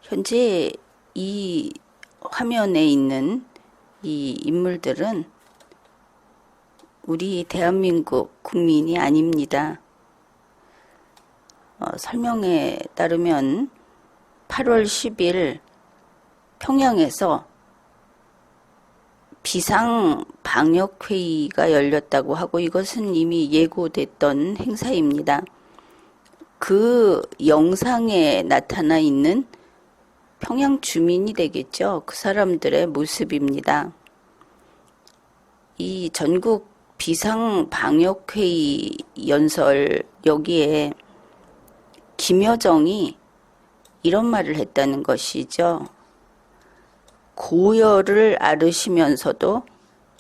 현재 이 화면에 있는 이 인물들은 우리 대한민국 국민이 아닙니다. 설명에 따르면 8월 10일 평양에서 비상방역회의가 열렸다고 하고 이것은 이미 예고됐던 행사입니다. 그 영상에 나타나 있는 평양 주민이 되겠죠. 그 사람들의 모습입니다. 이 전국 비상방역회의 연설 여기에 김여정이 이런 말을 했다는 것이죠. 고열을 앓으시면서도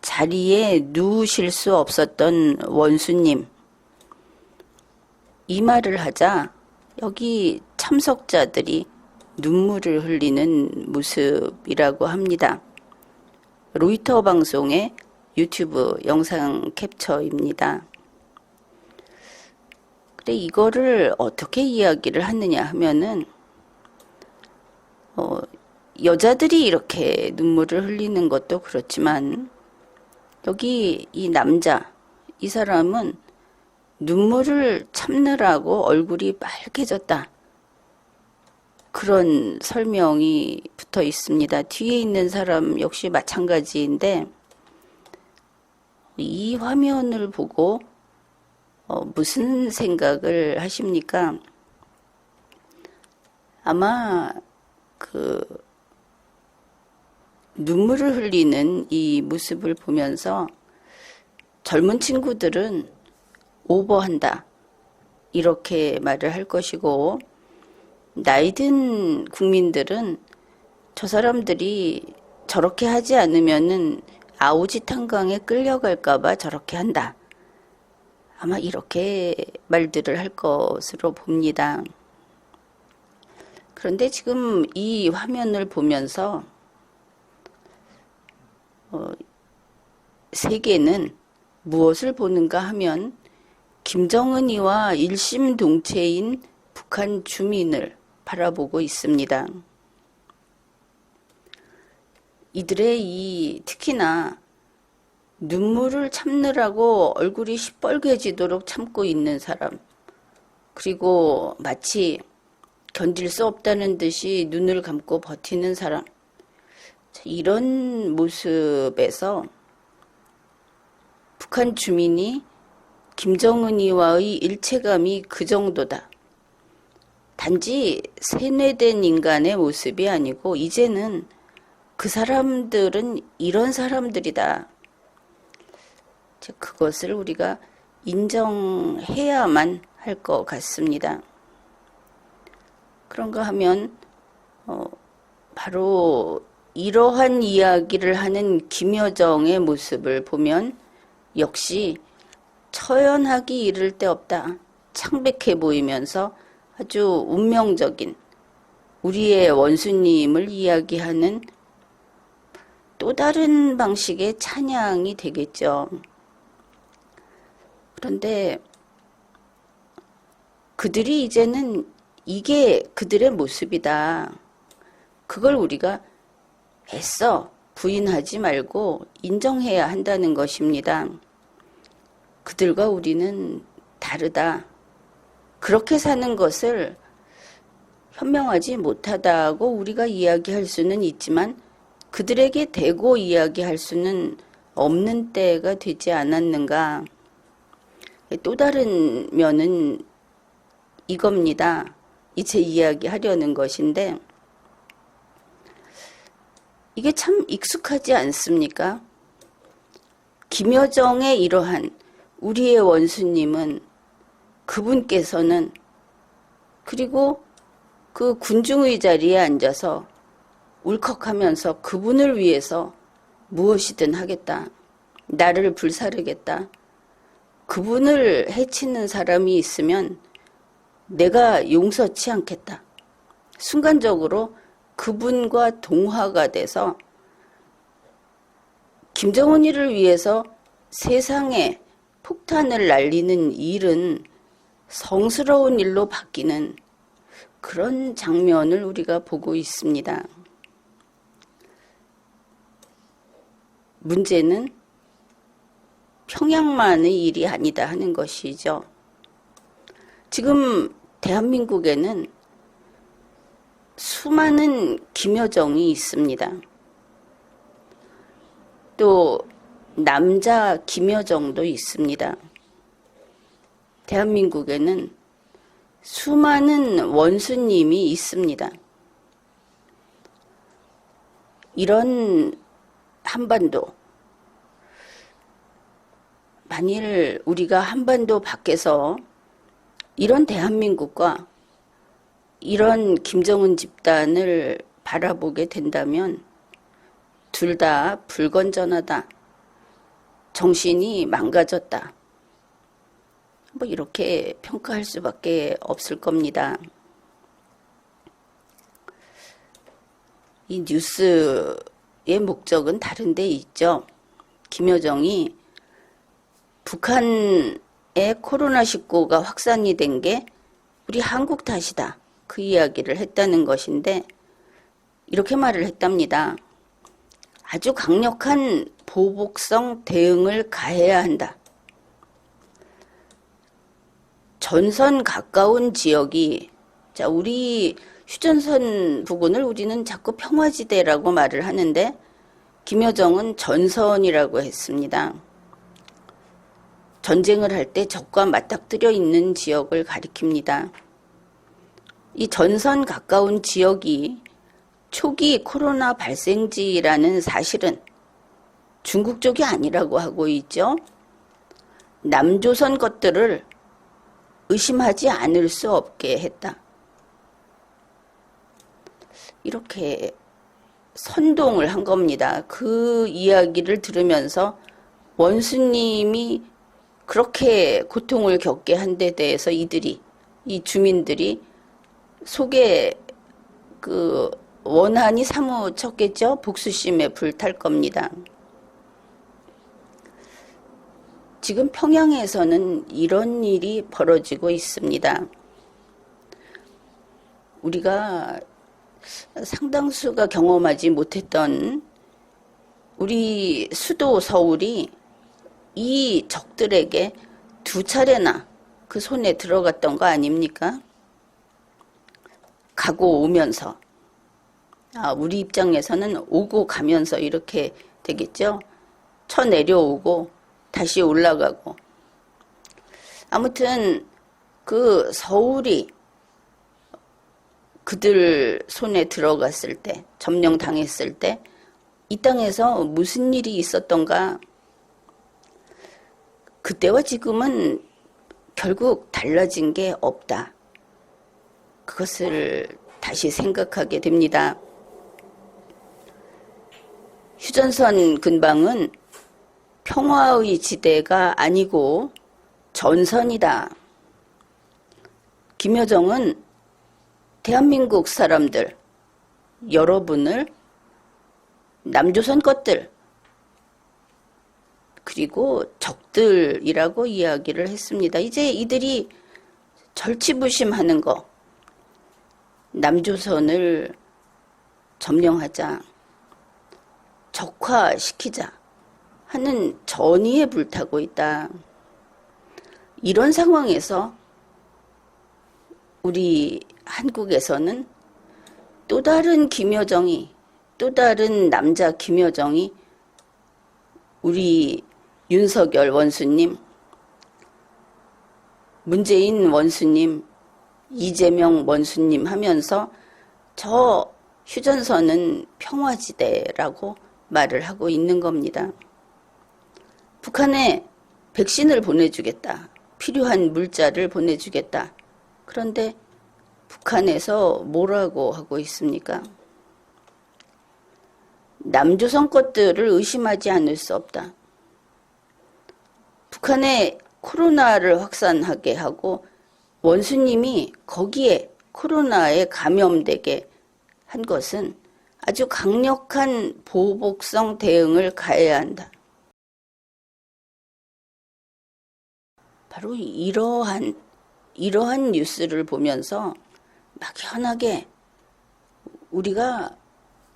자리에 누우실 수 없었던 원수님. 이 말을 하자 여기 참석자들이 눈물을 흘리는 모습이라고 합니다. 로이터 방송의 유튜브 영상 캡처입니다. 근데 이거를 어떻게 이야기를 하느냐 하면은 여자들이 이렇게 눈물을 흘리는 것도 그렇지만 여기 이 남자, 이 사람은 눈물을 참느라고 얼굴이 빨개졌다. 그런 설명이 붙어 있습니다. 뒤에 있는 사람 역시 마찬가지인데 이 화면을 보고 무슨 생각을 하십니까? 아마 눈물을 흘리는 이 모습을 보면서 젊은 친구들은 오버한다. 이렇게 말을 할 것이고 나이든 국민들은 저 사람들이 저렇게 하지 않으면은 아오지 탄광에 끌려갈까봐 저렇게 한다. 아마 이렇게 말들을 할 것으로 봅니다. 그런데 지금 이 화면을 보면서 세계는 무엇을 보는가 하면 김정은이와 일심동체인 북한 주민을 바라보고 있습니다. 이들의 특히나 눈물을 참느라고 얼굴이 시뻘개지도록 참고 있는 사람, 그리고 마치 견딜 수 없다는 듯이 눈을 감고 버티는 사람, 이런 모습에서 북한 주민이 김정은이와의 일체감이 그 정도다. 단지 세뇌된 인간의 모습이 아니고 이제는 그 사람들은 이런 사람들이다. 그것을 우리가 인정해야만 할 것 같습니다. 그런가 하면 바로 이러한 이야기를 하는 김여정의 모습을 보면 역시 처연하기 이를 데 없다. 창백해 보이면서 아주 운명적인 우리의 원수님을 이야기하는 또 다른 방식의 찬양이 되겠죠. 그런데 그들이 이제는 이게 그들의 모습이다. 그걸 우리가 애써 부인하지 말고 인정해야 한다는 것입니다. 그들과 우리는 다르다. 그렇게 사는 것을 현명하지 못하다고 우리가 이야기할 수는 있지만 그들에게 대고 이야기할 수는 없는 때가 되지 않았는가. 또 다른 면은 이겁니다. 이제 이야기하려는 것인데 이게 참 익숙하지 않습니까? 김여정의 이러한 우리의 원수님은 그분께서는 그리고 그 군중의 자리에 앉아서 울컥하면서 그분을 위해서 무엇이든 하겠다. 나를 불사르겠다. 그분을 해치는 사람이 있으면 내가 용서치 않겠다. 순간적으로 그분과 동화가 돼서 김정은이를 위해서 세상에 폭탄을 날리는 일은 성스러운 일로 바뀌는 그런 장면을 우리가 보고 있습니다. 문제는 평양만의 일이 아니다 하는 것이죠. 지금 대한민국에는 수많은 김여정이 있습니다. 또 남자 김여정도 있습니다. 대한민국에는 수많은 원수님이 있습니다. 이런 한반도, 만일 우리가 한반도 밖에서 이런 대한민국과 이런 김정은 집단을 바라보게 된다면 둘 다 불건전하다, 정신이 망가졌다, 뭐 이렇게 평가할 수밖에 없을 겁니다. 이 뉴스의 목적은 다른 데 있죠. 김여정이 북한의 코로나19가 확산이 된 게 우리 한국 탓이다, 그 이야기를 했다는 것인데, 이렇게 말을 했답니다. 아주 강력한 보복성 대응을 가해야 한다. 전선 가까운 지역이, 자, 우리 휴전선 부근을 우리는 자꾸 평화지대라고 말을 하는데 김여정은 전선이라고 했습니다. 전쟁을 할 때 적과 맞닥뜨려 있는 지역을 가리킵니다. 이 전선 가까운 지역이 초기 코로나 발생지라는 사실은 중국 쪽이 아니라고 하고 있죠. 남조선 것들을 의심하지 않을 수 없게 했다. 이렇게 선동을 한 겁니다. 그 이야기를 들으면서 원수님이 그렇게 고통을 겪게 한 데 대해서 이 주민들이 속에 그 원한이 사무쳤겠죠. 복수심에 불탈 겁니다. 지금 평양에서는 이런 일이 벌어지고 있습니다. 우리가 상당수가 경험하지 못했던 우리 수도 서울이 이 적들에게 2차례나 그 손에 들어갔던 거 아닙니까? 가고 오면서. 우리 입장에서는 오고 가면서 이렇게 되겠죠. 쳐내려오고 다시 올라가고. 아무튼 그 서울이 그들 손에 들어갔을 때, 점령당했을 때 이 땅에서 무슨 일이 있었던가. 그때와 지금은 결국 달라진 게 없다. 그것을 다시 생각하게 됩니다. 휴전선 근방은 평화의 지대가 아니고 전선이다. 김여정은 대한민국 사람들, 여러분을 남조선 것들, 그리고 적들이라고 이야기를 했습니다. 이제 이들이 절치부심하는 거, 남조선을 점령하자, 적화시키자 하는 전의에 불타고 있다. 이런 상황에서 우리 한국에서는 또 다른 김여정이, 또 다른 남자 김여정이 우리 윤석열 원수님, 문재인 원수님, 이재명 원수님 하면서 저 휴전선은 평화지대라고 말을 하고 있는 겁니다. 북한에 백신을 보내주겠다. 필요한 물자를 보내주겠다. 그런데 북한에서 뭐라고 하고 있습니까? 남조선 것들을 의심하지 않을 수 없다. 북한에 코로나를 확산하게 하고 원수님이 거기에 코로나에 감염되게 한 것은 아주 강력한 보복성 대응을 가해야 한다. 바로 이러한 뉴스를 보면서 막연하게 우리가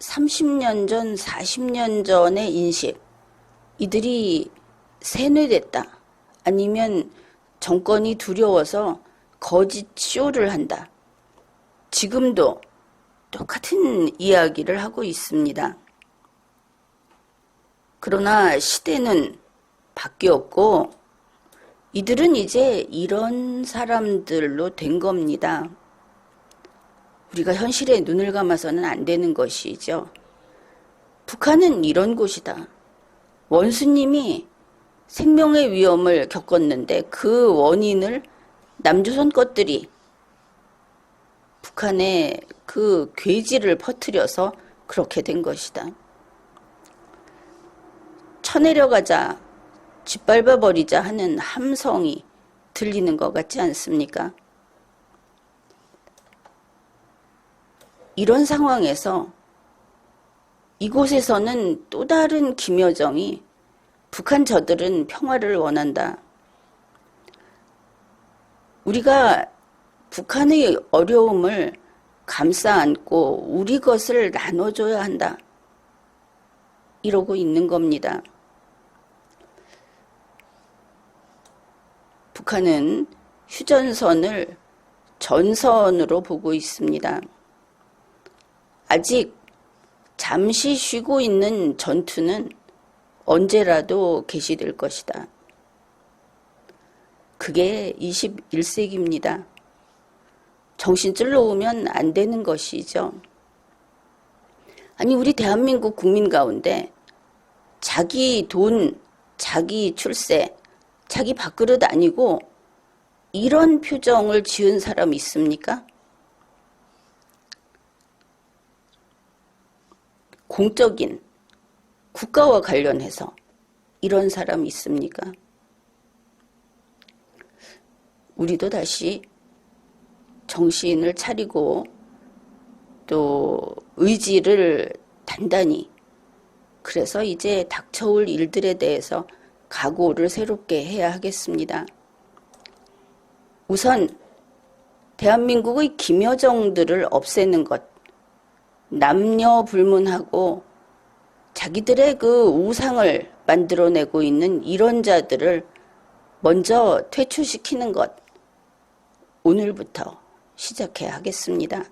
30년 전, 40년 전의 인식, 이들이 세뇌됐다. 아니면 정권이 두려워서 거짓 쇼를 한다. 지금도 똑같은 이야기를 하고 있습니다. 그러나 시대는 바뀌었고 이들은 이제 이런 사람들로 된 겁니다. 우리가 현실에 눈을 감아서는 안 되는 것이죠. 북한은 이런 곳이다. 원수님이 생명의 위험을 겪었는데 그 원인을 남조선 것들이 북한에 그 괴지를 퍼뜨려서 그렇게 된 것이다. 쳐내려가자, 짓밟아버리자 하는 함성이 들리는 것 같지 않습니까? 이런 상황에서 이곳에서는 또 다른 김여정이 북한 저들은 평화를 원한다. 우리가 북한의 어려움을 감싸 안고 우리 것을 나눠줘야 한다. 이러고 있는 겁니다. 북한은 휴전선을 전선으로 보고 있습니다. 아직 잠시 쉬고 있는 전투는 언제라도 개시될 것이다. 그게 21세기입니다. 정신줄 놓으면 안 되는 것이죠. 아니, 우리 대한민국 국민 가운데 자기 돈, 자기 출세, 자기 밥그릇 아니고 이런 표정을 지은 사람 있습니까? 공적인 국가와 관련해서 이런 사람 있습니까? 우리도 다시 정신을 차리고 또 의지를 단단히, 그래서 이제 닥쳐올 일들에 대해서 각오를 새롭게 해야 하겠습니다. 우선 대한민국의 김여정들을 없애는 것, 남녀 불문하고 자기들의 그 우상을 만들어내고 있는 이런 자들을 먼저 퇴출시키는 것, 오늘부터 시작해야 하겠습니다.